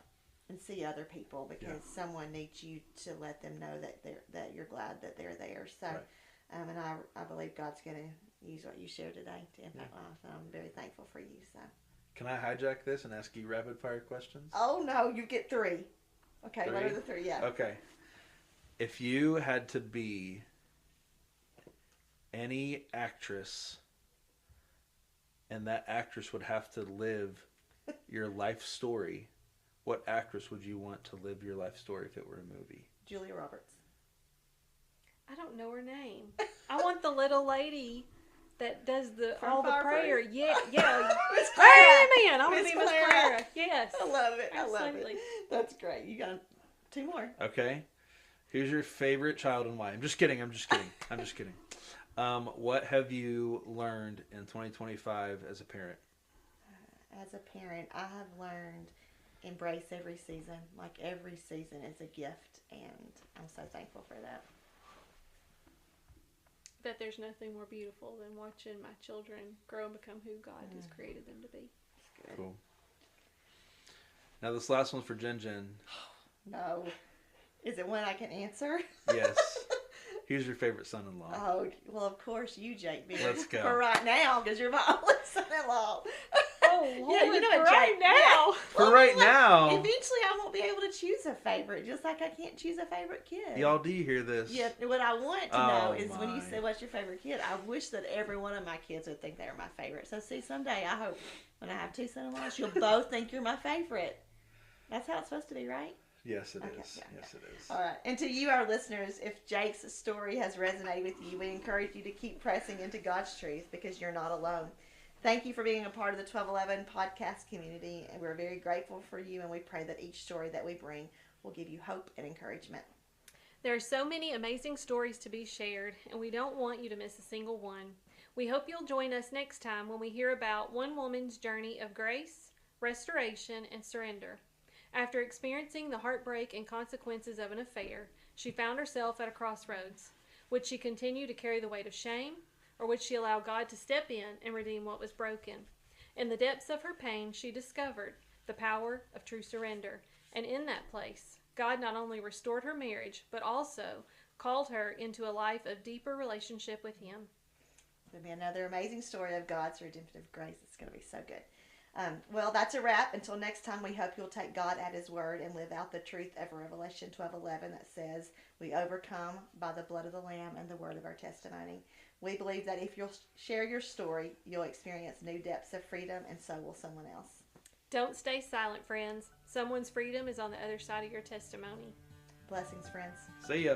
and see other people, because someone needs you to let them know that you're glad that they're there. So, and I believe God's going to use what you shared today to impact lives. And I'm very thankful for you. So, can I hijack this and ask you rapid fire questions? Oh no, you get 3. Okay, 3? What are the 3? Yeah. Okay. If you had to be any actress, and that actress would have to live your life story, what actress would you want to live your life story if it were a movie? Julia Roberts. I don't know her name. I want the little lady that does all the Fireproof? prayer. Yeah. Miss Clara. Amen. I want to be Miss Clara. Yes. I love it. Absolutely. I love it. That's great. You got 2 more. Okay. Who's your favorite child and why? I'm just kidding. What have you learned in 2025 as a parent? As a parent, I have learned embrace every season. Like every season is a gift, and I'm so thankful for that. That there's nothing more beautiful than watching my children grow and become who God has created them to be. That's good. Cool. Now this last one's for Jen. No. Is it one I can answer? Yes. Who's your favorite son-in-law? Oh, well, of course you, Jake. Let's go. For right now, because you're my only son-in-law. Oh, Oh, Lord, Yeah, you know what, for right Jake? now. For right now. Eventually, I won't be able to choose a favorite, just like I can't choose a favorite kid. Y'all, do you hear this? Yeah, what I want to know Oh, is when you my. say, what's your favorite kid? I wish that every one of my kids would think they were my favorite. So, see, someday, I hope when I have two son-in-laws, you'll both think you're my favorite. That's how it's supposed to be, right? Yes, it is. Okay, yeah. Yes, it is. All right. And to you, our listeners, if Jake's story has resonated with you, we encourage you to keep pressing into God's truth because you're not alone. Thank you for being a part of the 1211 podcast community, and we're very grateful for you, and we pray that each story that we bring will give you hope and encouragement. There are so many amazing stories to be shared, and we don't want you to miss a single one. We hope you'll join us next time when we hear about one woman's journey of grace, restoration, and surrender. After experiencing the heartbreak and consequences of an affair, she found herself at a crossroads. Would she continue to carry the weight of shame, or would she allow God to step in and redeem what was broken? In the depths of her pain, she discovered the power of true surrender, and in that place, God not only restored her marriage, but also called her into a life of deeper relationship with Him. It'll be another amazing story of God's redemptive grace. It's going to be so good. Well, that's a wrap. Until next time, we hope you'll take God at His word and live out the truth of Revelation 12:11 that says, we overcome by the blood of the Lamb and the word of our testimony. We believe that if you'll share your story, you'll experience new depths of freedom, and so will someone else. Don't stay silent, friends. Someone's freedom is on the other side of your testimony. Blessings, friends. See ya.